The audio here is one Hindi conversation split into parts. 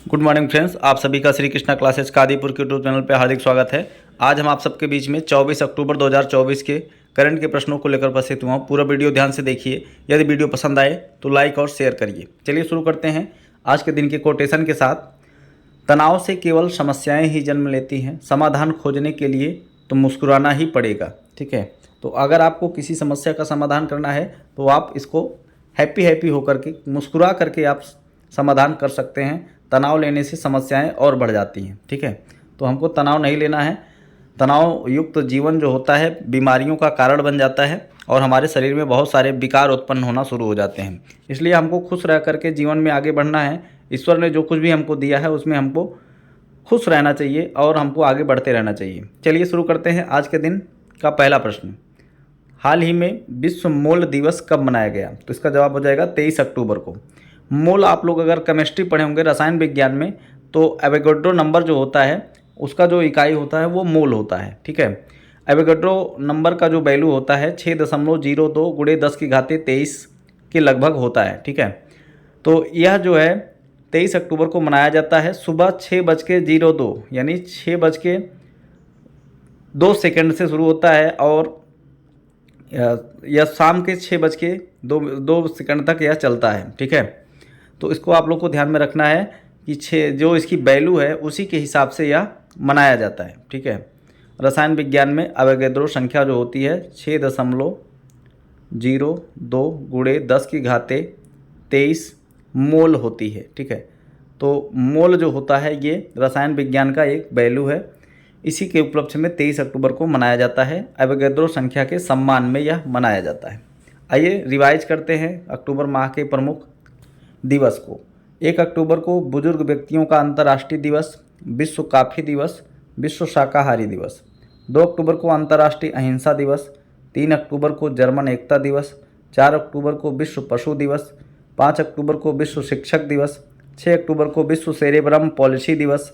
गुड मॉर्निंग फ्रेंड्स, आप सभी का श्री कृष्णा क्लासेस का आदिपुर के यूट्यूब चैनल पर हार्दिक स्वागत है। आज हम आप सबके बीच में 24 अक्टूबर 2024 के करंट के प्रश्नों को लेकर उपस्थित हुआ हूँ। पूरा वीडियो ध्यान से देखिए। यदि वीडियो पसंद आए तो लाइक और शेयर करिए। चलिए शुरू करते हैं आज के दिन के कोटेशन के साथ। तनाव से केवल समस्याएं ही जन्म लेती हैं, समाधान खोजने के लिए तो मुस्कुराना ही पड़ेगा। ठीक है, तो अगर आपको किसी समस्या का समाधान करना है तो आप इसको हैप्पी होकर के मुस्कुरा करके आप समाधान कर सकते हैं। तनाव लेने से समस्याएं और बढ़ जाती हैं। ठीक है, तो हमको तनाव नहीं लेना है। तनाव युक्त जीवन जो होता है बीमारियों का कारण बन जाता है और हमारे शरीर में बहुत सारे विकार उत्पन्न होना शुरू हो जाते हैं। इसलिए हमको खुश रह करके जीवन में आगे बढ़ना है। ईश्वर ने जो कुछ भी हमको दिया है उसमें हमको खुश रहना चाहिए और हमको आगे बढ़ते रहना चाहिए। चलिए शुरू करते हैं आज के दिन का पहला प्रश्न। हाल ही में विश्व मोल दिवस कब मनाया गया? तो इसका जवाब हो जाएगा 23 अक्टूबर को। मोल आप लोग अगर केमिस्ट्री पढ़े होंगे, रसायन विज्ञान में, तो एवोगैड्रो नंबर जो होता है उसका जो इकाई होता है वो मोल होता है। ठीक है, एवोगैड्रो नंबर का जो वैल्यू होता है 6.02 गुणे 10⁻23 के लगभग होता है। ठीक है, तो यह जो है 23 अक्टूबर को मनाया जाता है। सुबह 6:02 यानी 6:02 से शुरू होता है और यह शाम के 6:02 तक यह चलता है। ठीक है, तो इसको आप लोग को ध्यान में रखना है कि 6 जो इसकी वैल्यू है उसी के हिसाब से यह मनाया जाता है। ठीक है, रसायन विज्ञान में एवोगैड्रो संख्या जो होती है 6.02 गुणे 10⁻23 मोल होती है। ठीक है, तो मोल जो होता है ये रसायन विज्ञान का एक वैल्यू है। इसी के उपलक्ष्य में 23 अक्टूबर को मनाया जाता है। एवोगैड्रो संख्या के सम्मान में यह मनाया जाता है। आइए रिवाइज करते हैं अक्टूबर माह के प्रमुख दिवस को। 1 अक्टूबर को बुजुर्ग व्यक्तियों का अंतर्राष्ट्रीय दिवस, विश्व कॉफी दिवस, विश्व शाकाहारी दिवस। 2 अक्टूबर को अंतर्राष्ट्रीय अहिंसा दिवस। 3 अक्टूबर को जर्मन एकता दिवस। 4 अक्टूबर को विश्व पशु दिवस। 5 अक्टूबर को विश्व शिक्षक दिवस। 6 अक्टूबर को विश्व सेरेब्रम पॉलिसी दिवस।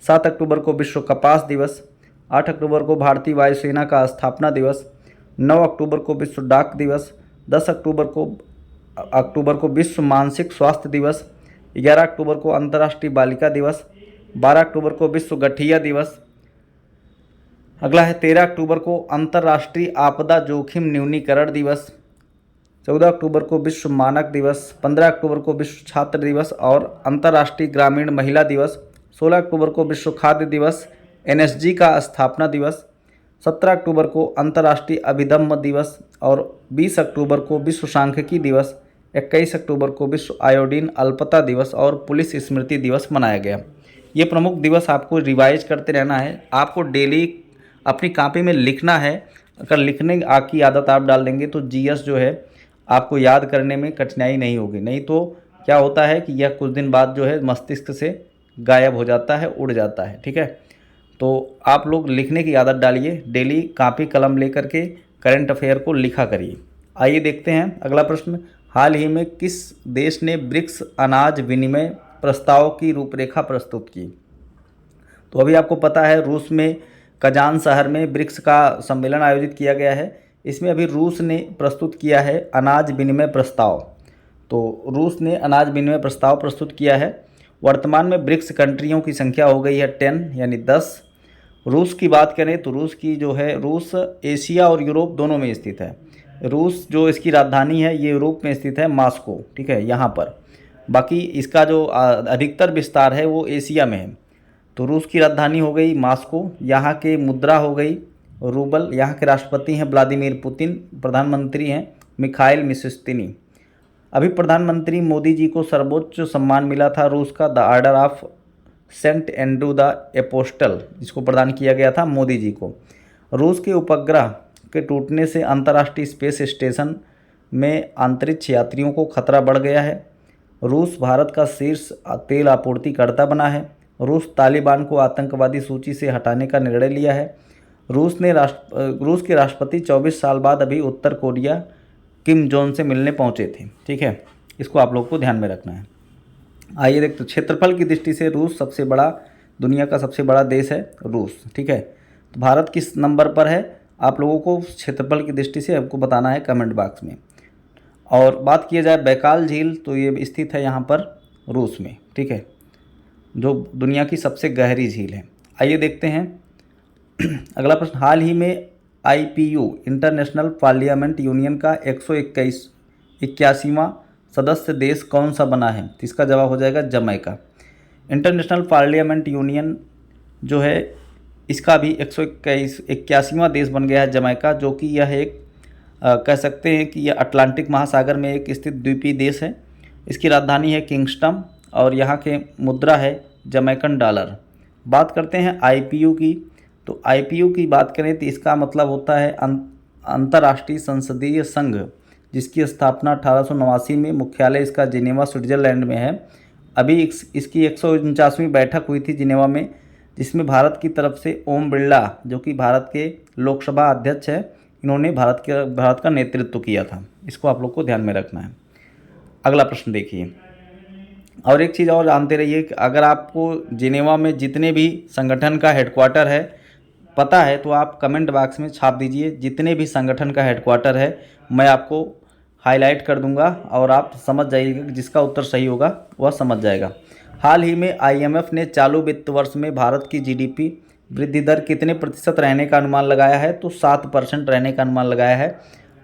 7 अक्टूबर को विश्व कपास दिवस। 8 अक्टूबर को भारतीय वायुसेना का स्थापना दिवस। 9 अक्टूबर को विश्व डाक दिवस। 10 अक्टूबर को विश्व मानसिक स्वास्थ्य दिवस। 11 अक्टूबर को अंतर्राष्ट्रीय बालिका दिवस। 12 अक्टूबर को विश्व गठिया दिवस। अगला है 13 अक्टूबर को अंतर्राष्ट्रीय आपदा जोखिम न्यूनीकरण दिवस। 14 अक्टूबर को विश्व मानक दिवस। 15 अक्टूबर को विश्व छात्र दिवस और अंतर्राष्ट्रीय ग्रामीण महिला दिवस। 16 अक्टूबर को विश्व खाद्य दिवस, एनएसजी का स्थापना दिवस। 17 अक्टूबर को अंतर्राष्ट्रीय अभिदम्म दिवस और 20 अक्टूबर को विश्व सांख्यिकी दिवस। 21 अक्टूबर को विश्व आयोडीन अल्पता दिवस और पुलिस स्मृति दिवस मनाया गया। ये प्रमुख दिवस आपको रिवाइज करते रहना है। आपको डेली अपनी कॉपी में लिखना है। अगर लिखने की आदत आप डाल देंगे तो जीएस जो है आपको याद करने में कठिनाई नहीं होगी। नहीं तो क्या होता है कि यह कुछ दिन बाद जो है मस्तिष्क से गायब हो जाता है, उड़ जाता है। ठीक है, तो आप लोग लिखने की आदत डालिए। डेली कॉपी कलम लेकर के करंट अफेयर को लिखा करिए। आइए देखते हैं अगला प्रश्न। हाल ही में किस देश ने ब्रिक्स अनाज विनिमय प्रस्ताव की रूपरेखा प्रस्तुत की? तो अभी आपको पता है रूस में कजान शहर में ब्रिक्स का सम्मेलन आयोजित किया गया है। इसमें अभी रूस ने प्रस्तुत किया है अनाज विनिमय प्रस्ताव। तो रूस ने अनाज विनिमय प्रस्ताव प्रस्तुत किया है। वर्तमान में ब्रिक्स कंट्रियों की संख्या हो गई है 10 यानी 10। रूस की बात करें तो रूस की जो है, रूस एशिया और यूरोप दोनों में स्थित है। रूस जो इसकी राजधानी है ये यूरोप में स्थित है, मॉस्को। ठीक है, यहाँ पर। बाकी इसका जो अधिकतर विस्तार है वो एशिया में है। तो रूस की राजधानी हो गई मॉस्को, यहाँ के मुद्रा हो गई रूबल, यहाँ के राष्ट्रपति हैं व्लादिमीर पुतिन, प्रधानमंत्री हैं मिखाइल मिशुस्तिनी। अभी प्रधानमंत्री मोदी जी को सर्वोच्च सम्मान मिला था रूस का, the order of Saint Andrew the apostle, जिसको प्रदान किया गया था मोदी जी को। रूस के उपग्रह के टूटने से अंतर्राष्ट्रीय स्पेस स्टेशन में अंतरिक्ष यात्रियों को खतरा बढ़ गया है। रूस भारत का शीर्ष तेल आपूर्तिकर्ता बना है। रूस तालिबान को आतंकवादी सूची से हटाने का निर्णय लिया है। रूस के राष्ट्रपति 24 साल बाद अभी उत्तर कोरिया किम जोंग से मिलने पहुंचे थे। ठीक है, इसको आप लोग को ध्यान में रखना है। आइए देखते, क्षेत्रफल की दृष्टि से रूस सबसे बड़ा, दुनिया का सबसे बड़ा देश है रूस। ठीक है, तो भारत किस नंबर पर है आप लोगों को क्षेत्रफल की दृष्टि से आपको बताना है कमेंट बॉक्स में। और बात किया जाए बैकाल झील तो ये स्थित है यहाँ पर रूस में। ठीक है, जो दुनिया की सबसे गहरी झील है। आइए देखते हैं अगला प्रश्न, हाल ही में IPU इंटरनेशनल पार्लियामेंट यूनियन का 181वां सदस्य देश कौन सा बना है? तो इसका जवाब हो जाएगा जमैका। इंटरनेशनल पार्लियामेंट यूनियन जो है इसका भी 181वां देश बन गया है जमैका, जो कि यह एक कह सकते हैं कि यह अटलांटिक महासागर में एक स्थित द्वीपीय देश है। इसकी राजधानी है किंगस्टन और यहाँ के मुद्रा है जमैकन डॉलर। बात करते हैं IPU की, तो IPU की बात करें तो इसका मतलब होता है अंतर्राष्ट्रीय संसदीय संघ, जिसकी स्थापना 1889 में, मुख्यालय इसका जिनेवा स्विट्जरलैंड में है। अभी इसकी 149वीं बैठक हुई थी जिनेवा में, जिसमें भारत की तरफ से ओम बिरला, जो कि भारत के लोकसभा अध्यक्ष है, इन्होंने भारत का नेतृत्व किया था। इसको आप लोग को ध्यान में रखना है। अगला प्रश्न देखिए, और एक चीज़ और जानते रहिए कि अगर आपको जिनेवा में जितने भी संगठन का हेडक्वार्टर है पता है तो आप कमेंट बॉक्स में छाप दीजिए। जितने भी संगठन का हेडक्वार्टर है मैं आपको हाईलाइट कर दूंगा और आप समझ जाइएगा, जिसका उत्तर सही होगा वह समझ जाएगा। हाल ही में IMF ने चालू वित्त वर्ष में भारत की GDP वृद्धि दर कितने प्रतिशत रहने का अनुमान लगाया है? तो 7% रहने का अनुमान लगाया है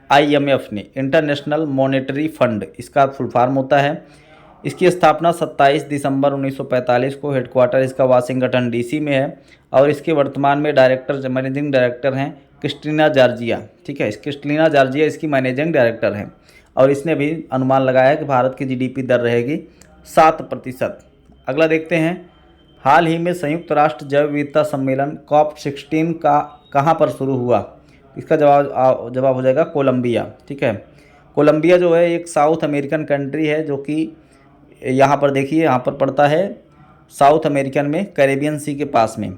IMF ने, इंटरनेशनल मॉनेटरी फंड इसका फुल फॉर्म होता है। इसकी स्थापना 27 दिसंबर 1945 को, हेडक्वार्टर इसका वाशिंगटन DC में है और इसके वर्तमान में मैनेजिंग डायरेक्टर हैं क्रिस्टीना जॉर्जिया। ठीक है, क्रिस्टीना जॉर्जिया इसकी मैनेजिंग डायरेक्टर हैं और इसने भी अनुमान लगाया है कि भारत की GDP दर रहेगी 7%। अगला देखते हैं, हाल ही में संयुक्त राष्ट्र जैव विविधता सम्मेलन COP16 का कहाँ पर शुरू हुआ? इसका जवाब हो जाएगा कोलंबिया। ठीक है, कोलंबिया जो है एक साउथ अमेरिकन कंट्री है, जो कि यहाँ पर देखिए यहाँ पर पड़ता है साउथ अमेरिकन में, कैरेबियन सी के पास में।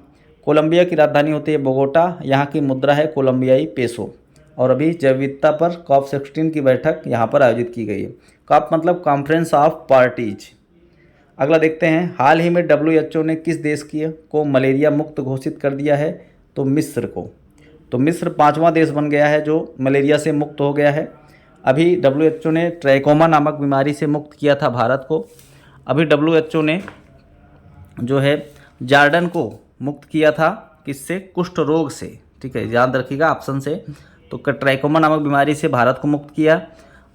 कोलंबिया की राजधानी होती है बोगोटा, यहाँ की मुद्रा है कोलंबियाई पेसो। और अभी जैव विविधता पर COP16 की बैठक यहाँ पर आयोजित की गई है। COP मतलब कॉन्फ्रेंस ऑफ पार्टीज। अगला देखते हैं, हाल ही में WHO ने किस देश को मलेरिया मुक्त घोषित कर दिया है? तो मिस्र को। तो मिस्र 5वां देश बन गया है जो मलेरिया से मुक्त हो गया है। अभी WHO ने ट्रैकोमा नामक बीमारी से मुक्त किया था भारत को। अभी WHO ने जो है जॉर्डन को मुक्त किया था, किससे? कुष्ठ रोग से। ठीक है, याद रखिएगा ऑप्शन से। तो ट्रैकोमा नामक बीमारी से भारत को मुक्त किया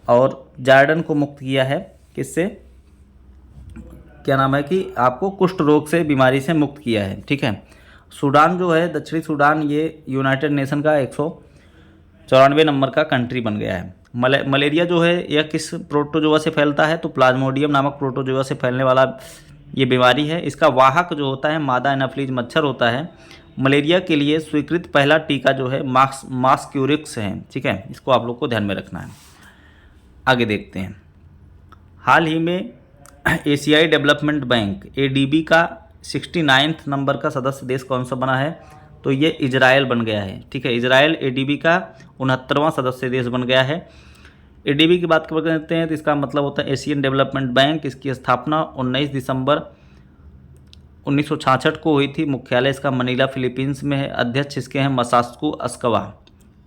और जॉर्डन को मुक्त किया है, किससे? क्या नाम है कि आपको कुष्ठ रोग से बीमारी से मुक्त किया है। ठीक है, सूडान जो है दक्षिणी सूडान, ये यूनाइटेड नेशन का 194 नंबर का कंट्री बन गया है। मलेरिया जो है यह किस प्रोटोजोआ से फैलता है? तो प्लाज्मोडियम नामक प्रोटोजोआ से फैलने वाला ये बीमारी है। इसका वाहक जो होता है मादा एनाफ्लीज मच्छर होता है। मलेरिया के लिए स्वीकृत पहला टीका जो है मास्क्यूरिक्स है। ठीक है, इसको आप लोग को ध्यान में रखना है। आगे देखते हैं, हाल ही में एशियाई डेवलपमेंट बैंक ADB का 69 नंबर का सदस्य देश कौन सा बना है? तो ये इजराइल बन गया है। ठीक है, इजराइल ADB का 69वां सदस्य देश बन गया है। ADB की बात करते हैं तो इसका मतलब होता है एशियन डेवलपमेंट बैंक। इसकी स्थापना 19 दिसंबर 1966 को हुई थी। मुख्यालय इसका मनीला फिलीपींस में है। अध्यक्ष इसके हैं मसास्कू अस्कवा।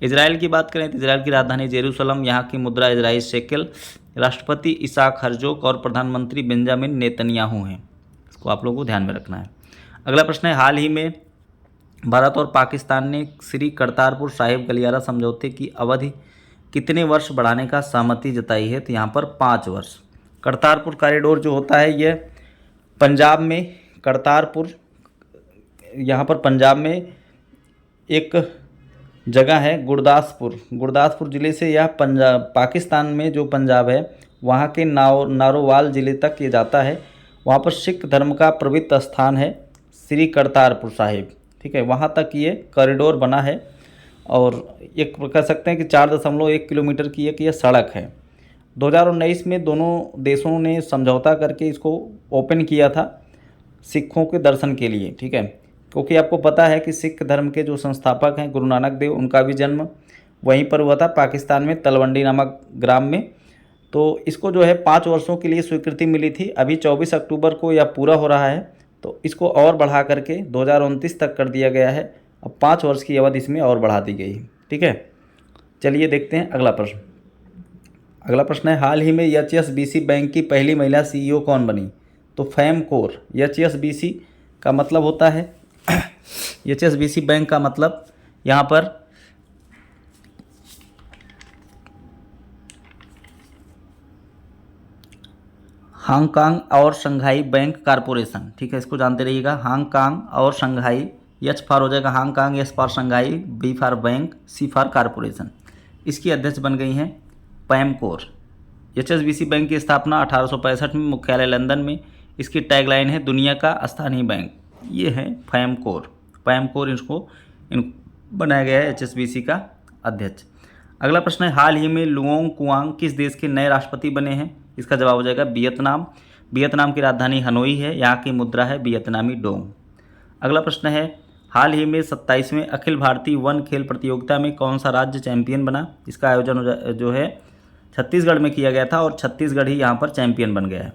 इजराइल की बात करें तो इजराइल की राजधानी जेरूसलम, यहाँ की मुद्रा इजराइल शेकेल। राष्ट्रपति इसाक हर्जोग और प्रधानमंत्री बेंजामिन नेतन्याहू हैं। इसको आप लोगों को ध्यान में रखना है। अगला प्रश्न है, हाल ही में भारत और पाकिस्तान ने श्री करतारपुर साहिब गलियारा समझौते की अवधि कितने वर्ष बढ़ाने का सहमति जताई है? तो यहाँ पर 5 वर्ष। करतारपुर कॉरिडोर जो होता है ये पंजाब में, करतारपुर यहाँ पर पंजाब में एक जगह है गुरदासपुर ज़िले से यह पाकिस्तान में जो पंजाब है वहाँ के नारोवाल ज़िले तक ये जाता है। वहाँ पर सिख धर्म का पवित्र स्थान है श्री करतारपुर साहिब। ठीक है, वहाँ तक ये कॉरिडोर बना है और एक कह सकते हैं कि 4.1 किलोमीटर की एक ये सड़क है। 2019 में दोनों देशों ने समझौता करके इसको ओपन किया था सिखों के दर्शन के लिए। ठीक है, क्योंकि आपको पता है कि सिख धर्म के जो संस्थापक हैं गुरु नानक देव, उनका भी जन्म वहीं पर हुआ था पाकिस्तान में, तलवंडी नामक ग्राम में। तो इसको जो है 5 वर्षों के लिए स्वीकृति मिली थी। अभी 24 अक्टूबर को यह पूरा हो रहा है, तो इसको और बढ़ा करके 2029 तक कर दिया गया है। अब 5 वर्ष की अवधि इसमें और बढ़ा दी गई है। ठीक है, चलिए देखते हैं अगला प्रश्न। अगला प्रश्न है, हाल ही में HSBC बैंक की पहली महिला CEO कौन बनी? तो फैमकोर HSBC का मतलब होता है HSBC बैंक का मतलब यहाँ पर हांगकांग और शंघाई बैंक कारपोरेशन, ठीक है, इसको जानते रहिएगा। हांगकांग और शंघाई, H फॉर हो जाएगा Hong Kong, S for Shanghai, B for bank, C for corporation. इसकी अध्यक्ष बन गई हैं फैमकोर। HSBC बैंक की स्थापना 1865 में, मुख्यालय लंदन में। इसकी टैगलाइन है दुनिया का स्थानीय बैंक। ये है फैमकोर इसको बनाया गया है HSBC का अध्यक्ष। अगला प्रश्न है, हाल ही में लुओंग कुआंग किस देश के नए राष्ट्रपति बने हैं? इसका जवाब हो जाएगा वियतनाम। वियतनाम की राजधानी हनोई है, यहाँ की मुद्रा है वियतनामी डोंग। अगला प्रश्न है, हाल ही में 27वें अखिल भारतीय वन खेल प्रतियोगिता में कौन सा राज्य चैंपियन बना? इसका आयोजन जो है छत्तीसगढ़ में किया गया था और छत्तीसगढ़ ही यहाँ पर चैंपियन बन गया है।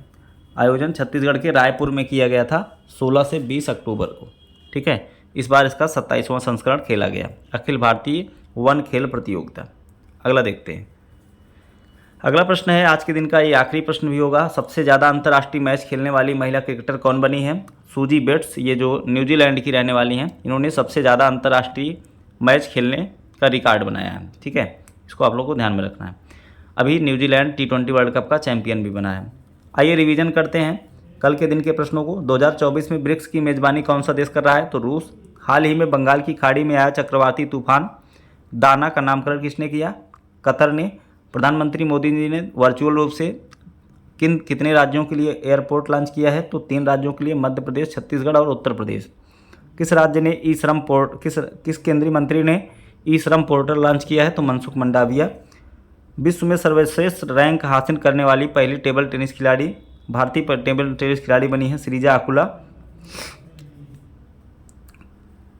आयोजन छत्तीसगढ़ के रायपुर में किया गया था 16 से 20 अक्टूबर को, ठीक है। इस बार इसका 27वां संस्करण खेला गया, अखिल भारतीय वन खेल प्रतियोगिता। अगला देखते हैं। अगला प्रश्न है, आज के दिन का ये आखिरी प्रश्न भी होगा। सबसे ज़्यादा अंतर्राष्ट्रीय मैच खेलने वाली महिला क्रिकेटर कौन बनी है? सूजी बेट्स, ये जो न्यूजीलैंड की रहने वाली हैं, इन्होंने सबसे ज़्यादा अंतर्राष्ट्रीय मैच खेलने का रिकॉर्ड बनाया है, ठीक है। इसको आप लोगों को ध्यान में रखना है। अभी न्यूजीलैंड T20 वर्ल्ड कप का चैंपियन भी बना है। आइए रिवीजन करते हैं कल के दिन के प्रश्नों को। 2024 में ब्रिक्स की मेज़बानी कौन सा देश कर रहा है? तो रूस। हाल ही में बंगाल की खाड़ी में आया चक्रवाती तूफान दाना का नामकरण किसने किया? कतर ने। प्रधानमंत्री मोदी जी ने वर्चुअल रूप से कितने राज्यों के लिए एयरपोर्ट लॉन्च किया है? तो 3 राज्यों के लिए, मध्य प्रदेश, छत्तीसगढ़ और उत्तर प्रदेश। किस राज्य ने ई श्रम किस केंद्रीय मंत्री ने ई श्रम पोर्टल लॉन्च किया है? तो मनसुख मंडाविया। विश्व में सर्वश्रेष्ठ रैंक हासिल करने वाली पहली टेबल टेनिस खिलाड़ी, भारतीय टेबल टेनिस खिलाड़ी बनी है श्रीजा आकुला।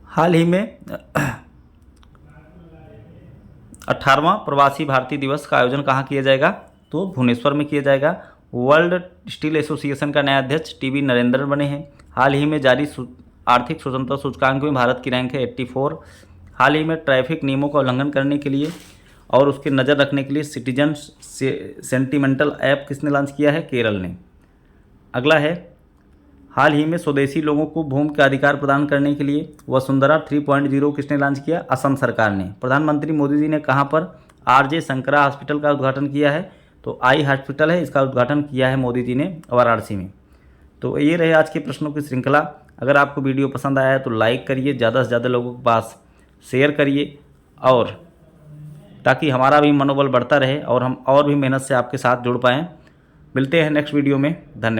हाल ही में 18वां प्रवासी भारतीय दिवस का आयोजन कहाँ किया जाएगा? तो भुवनेश्वर में किया जाएगा। वर्ल्ड स्टील एसोसिएशन का नया अध्यक्ष TB नरेंद्रन बने हैं। हाल ही में जारी आर्थिक स्वतंत्रता सूचकांक में भारत की रैंक है 84। हाल ही में ट्रैफिक नियमों का उल्लंघन करने के लिए और उसकी नज़र रखने के लिए सिटीजन सेंटिमेंटल ऐप किसने लॉन्च किया है? केरल ने। अगला है, हाल ही में स्वदेशी लोगों को भूमि का अधिकार प्रदान करने के लिए वसुंधरा 3.0 किसने लॉन्च किया? असम सरकार ने। प्रधानमंत्री मोदी जी ने कहाँ पर RJ शंकरा हॉस्पिटल का उद्घाटन किया है? तो आई हॉस्पिटल है, इसका उद्घाटन किया है मोदी जी ने वाराणसी में। तो ये रहे आज के प्रश्नों की श्रृंखला। अगर आपको वीडियो पसंद आया है तो लाइक करिए, ज़्यादा से ज़्यादा लोगों के पास शेयर करिए, और ताकि हमारा भी मनोबल बढ़ता रहे और हम और भी मेहनत से आपके साथ जुड़ पाएँ। मिलते हैं नेक्स्ट वीडियो में। धन्यवाद।